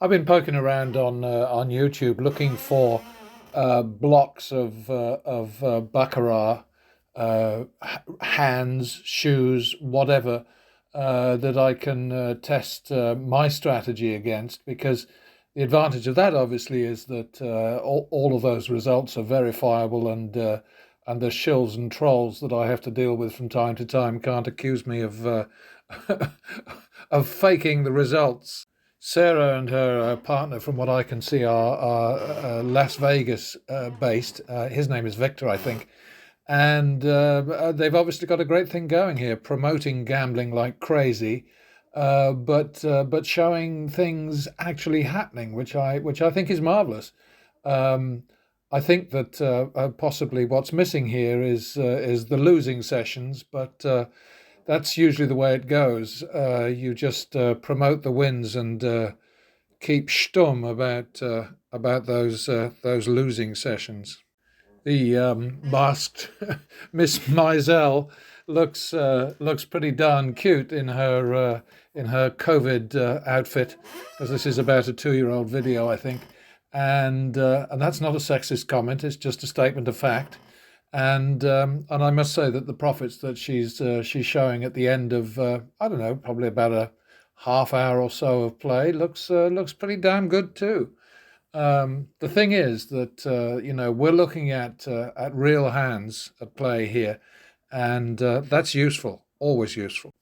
I've been poking around on YouTube looking for blocks of baccarat, hands, shoes, whatever that I can test my strategy against. Because the advantage of that, obviously, is that all of those results are verifiable, and the shills and trolls that I have to deal with from time to time can't accuse me of of faking the results. Sarah and her partner, from what I can see, are Las Vegas based. His name is Victor, I think. And they've obviously got a great thing going here, promoting gambling like crazy, but showing things actually happening, which I think is marvelous. Um, I think that possibly what's missing here is the losing sessions, but that's usually the way it goes. You just promote the wins and keep stum about those losing sessions. The masked Miss Meiser looks pretty darn cute in her COVID outfit, because this is about a 2-year-old video, I think, and that's not a sexist comment. It's just a statement of fact. And I must say that the profits that she's showing at the end of I don't know, probably about a half hour or so of play looks pretty damn good too. The thing is that we're looking at real hands at play here, and that's useful, always useful.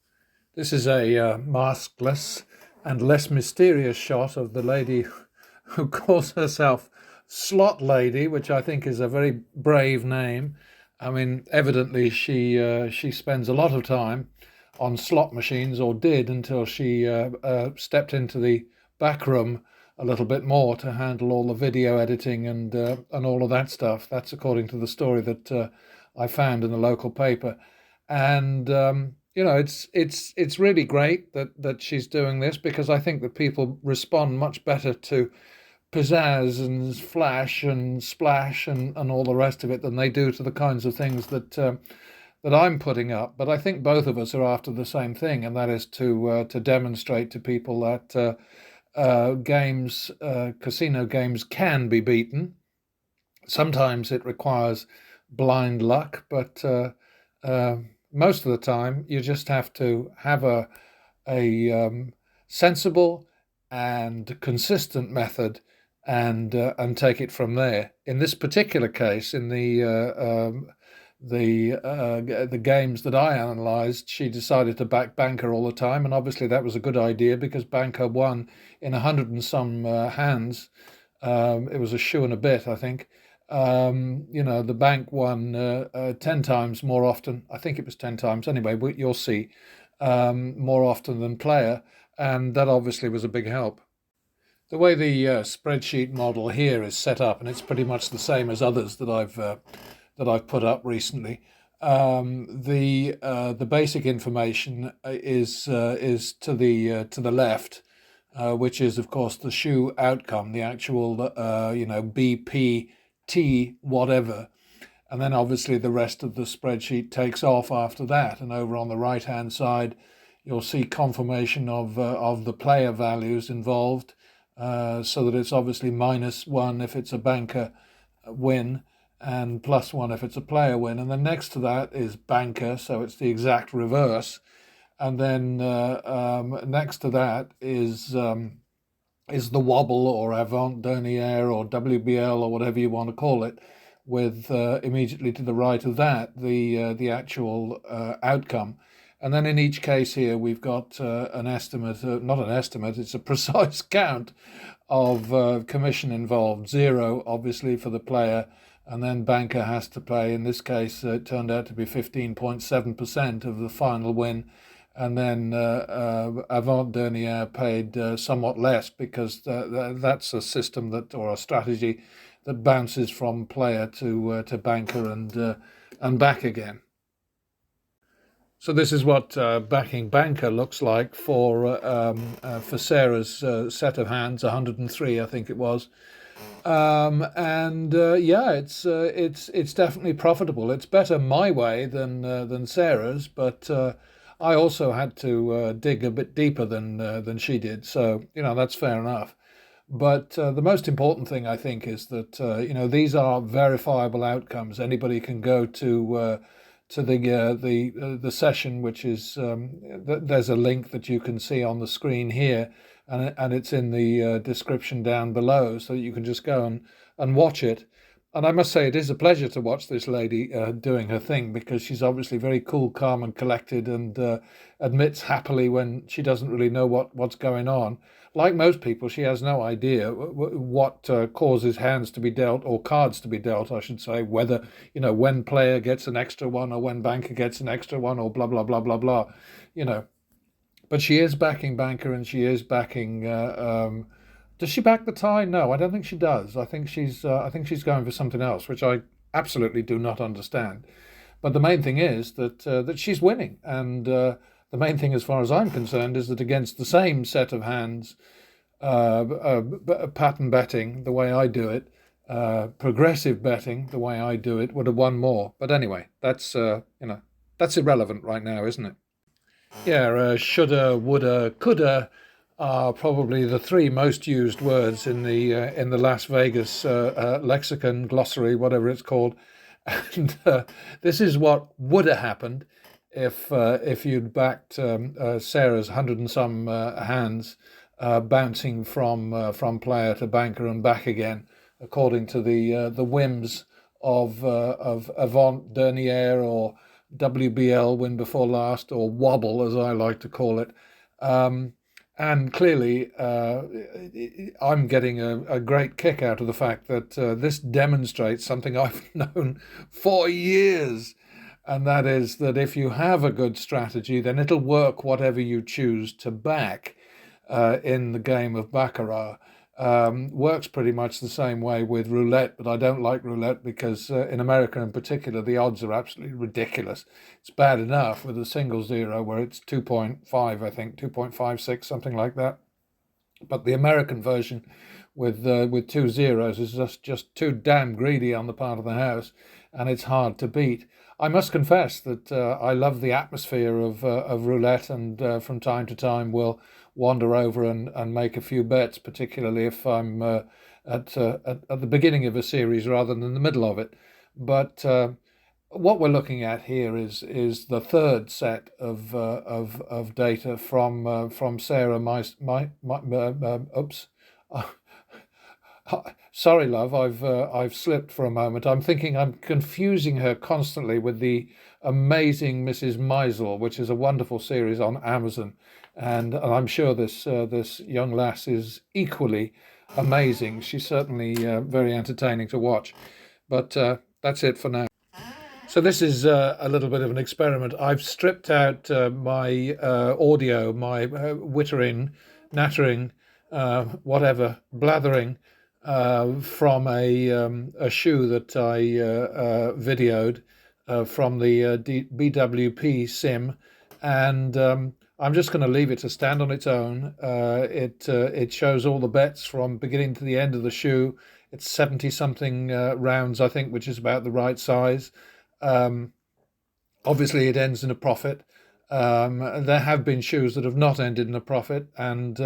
This is a maskless and less mysterious shot of the lady who calls herself Slot Lady, which I think is a very brave name. I mean, evidently she spends a lot of time on slot machines, or did until she stepped into the back room a little bit more to handle all the video editing and all of that stuff. That's according to the story that I found in the local paper, and it's really great that she's doing this, because I think that people respond much better to pizzazz and flash and splash and all the rest of it than they do to the kinds of things that I'm putting up. But I think both of us are after the same thing, and that is to demonstrate to people that casino games can be beaten. Sometimes it requires blind luck, but uh, most of the time you just have to have a sensible and consistent method, and take it from there. In this particular case, in the games that I analysed, she decided to back banker all the time, and obviously that was a good idea, because banker won in 100 and some hands. It was a shoe and a bit, I think. The bank won 10 times more often. I think it was 10 times. Anyway, you'll see, more often than player, and that obviously was a big help. The way the spreadsheet model here is set up, and it's pretty much the same as others that I've put up recently. The basic information is to the left, which is of course the shoe outcome, the actual BPT whatever, and then obviously the rest of the spreadsheet takes off after that. And over on the right hand side, you'll see confirmation of the player values involved, so that it's obviously -1 if it's a banker win, and +1 if it's a player win. And then next to that is banker, so it's the exact reverse. And then next to that is the wobble, or avant, dernier, or WBL, or whatever you want to call it, with immediately to the right of that the actual outcome. And then in each case here, we've got an estimate, not an estimate, it's a precise count of commission involved. 0, obviously, for the player, and then banker has to pay. In this case, it turned out to be 15.7% of the final win. And then avant dernier paid somewhat less, because that's a system or a strategy that bounces from player to banker and back again. So this is what backing banker looks like for Sarah's set of hands, 103, I think it was, and yeah, it's definitely profitable. It's better my way than Sarah's, but I also had to dig a bit deeper than she did, so that's fair enough. But the most important thing, I think, is that these are verifiable outcomes. Anybody can go to the session, which is there's a link that you can see on the screen here, and it's in the description down below, so that you can just go and watch it. And I must say, it is a pleasure to watch this lady doing her thing, because she's obviously very cool, calm, and collected, and admits happily when she doesn't really know what's going on. Like most people, she has no idea what causes hands to be dealt, or cards to be dealt, I should say, whether, when player gets an extra one, or when banker gets an extra one, or blah, blah, blah, blah, blah, you know. But she is backing banker, and she is backing. Does she back the tie? No, I don't think she does. I think she's going for something else, which I absolutely do not understand. But the main thing is that she's winning, and the main thing, as far as I'm concerned, is that against the same set of hands, pattern betting the way I do it, progressive betting the way I do it, would have won more. But anyway, that's irrelevant right now, isn't it? Yeah, shoulda, woulda, coulda are probably the three most used words in the Las Vegas lexicon, glossary, whatever it's called. And this is what would have happened if you'd backed Sarah's hundred and some hands, bouncing from player to banker and back again, according to the whims of avant, dernier, or WBL, win before last, or wobble, as I like to call it. Um, and clearly, I'm getting a great kick out of the fact that this demonstrates something I've known for years. And that is that if you have a good strategy, then it'll work whatever you choose to back in the game of Baccarat. Works pretty much the same way with roulette, but I don't like roulette because in America in particular, the odds are absolutely ridiculous. It's bad enough with a single zero where it's 2.5, I think, 2.56, something like that. But the American version with two zeros is just too damn greedy on the part of the house, and it's hard to beat. I must confess that I love the atmosphere of roulette, and from time to time will wander over and make a few bets, particularly if I'm at the beginning of a series rather than the middle of it. But what we're looking at here is the third set of data from Sarah. Oops. Sorry, love. I've slipped for a moment. I'm thinking I'm confusing her constantly with the amazing Mrs. Meisel, which is a wonderful series on Amazon, and I'm sure this young lass is equally amazing. She's certainly very entertaining to watch. But that's it for now. So this is a little bit of an experiment. I've stripped out my audio, my wittering, nattering, whatever, blathering from a shoe that I videoed from the BWP sim, and I'm just going to leave it to stand on its own. It shows all the bets from beginning to the end of the shoe. It's 70 something rounds, I think, which is about the right size. Um, Obviously, it ends in a profit. There have been shoes that have not ended in a profit, and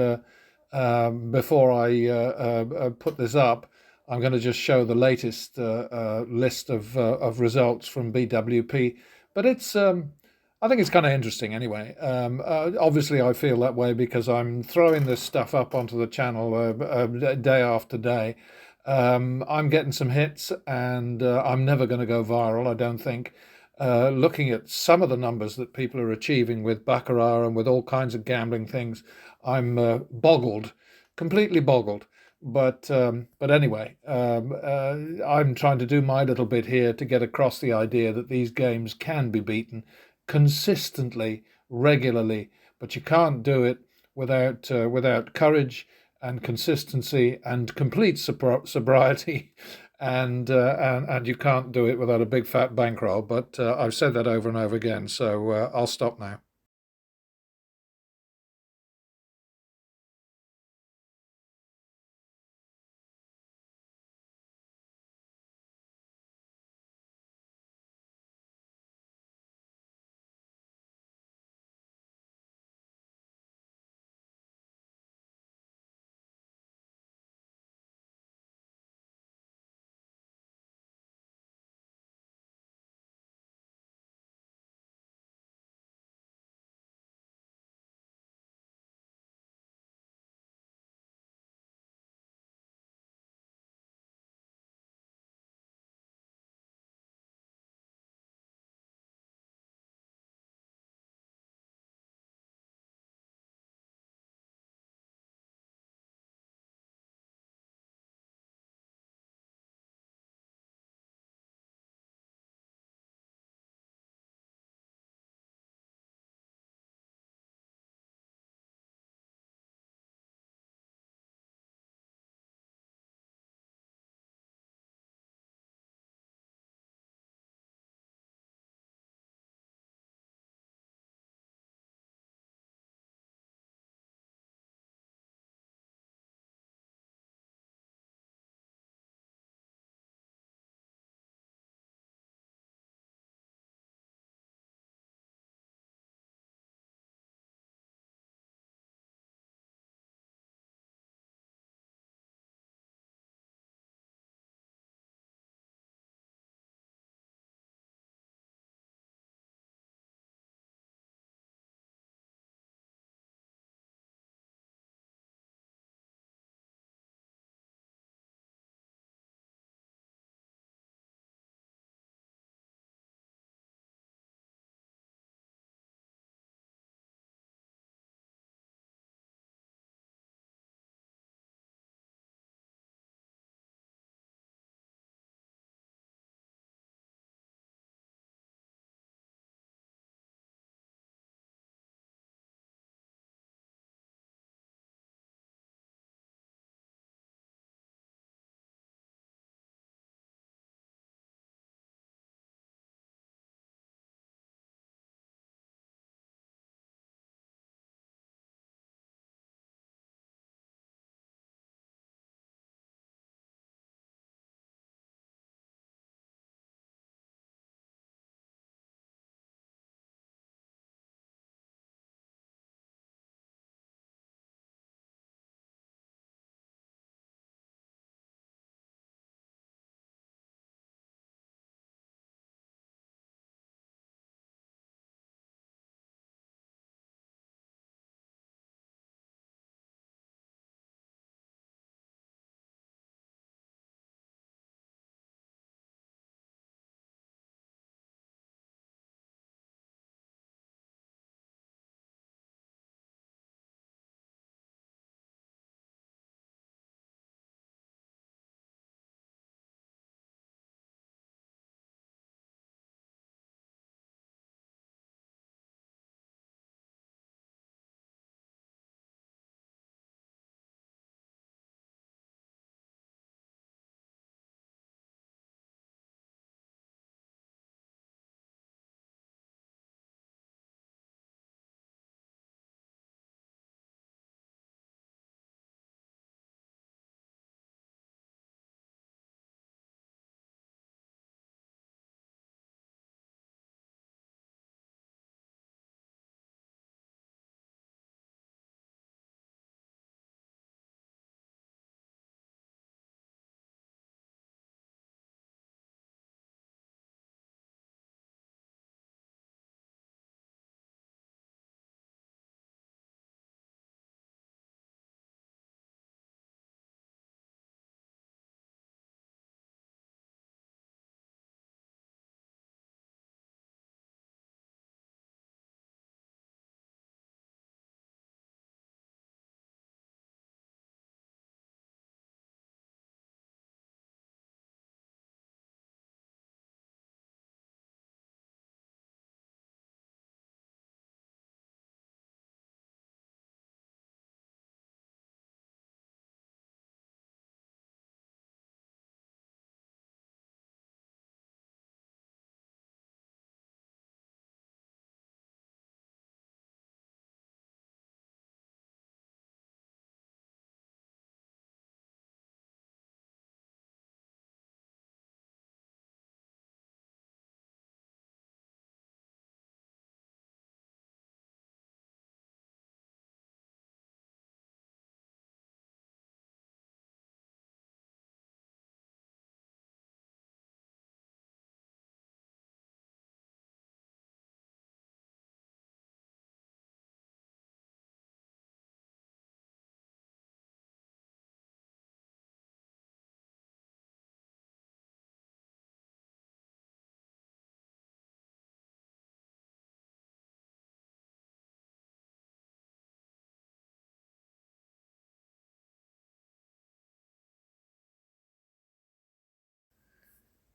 before I put this up, I'm going to just show the latest list of results from BWP. But I think it's kind of interesting anyway. Obviously, I feel that way because I'm throwing this stuff up onto the channel day after day. I'm getting some hits, and I'm never going to go viral, I don't think. Looking at some of the numbers that people are achieving with Baccarat and with all kinds of gambling things, I'm boggled, completely boggled. But anyway, I'm trying to do my little bit here to get across the idea that these games can be beaten consistently, regularly, but you can't do it without courage and consistency and complete sobriety. And you can't do it without a big fat bankroll. But I've said that over and over again, so I'll stop now.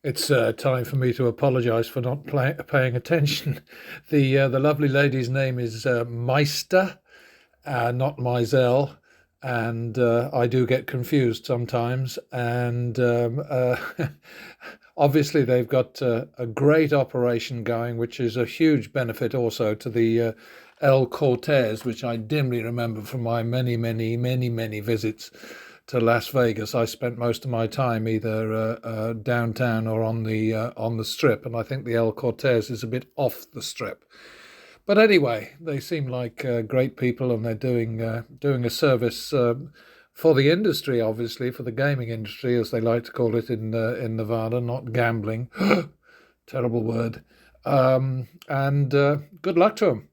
It's time for me to apologise for not paying attention. The lovely lady's name is Meister, not Mizell, and I do get confused sometimes. And obviously, they've got a great operation going, which is a huge benefit also to the El Cortez, which I dimly remember from my many, many, many, many visits to Las Vegas. I spent most of my time either downtown or on the Strip, and I think the El Cortez is a bit off the Strip. But anyway, they seem like great people, and they're doing a service for the industry, obviously for the gaming industry, as they like to call it in Nevada, not gambling. Terrible word. And good luck to them.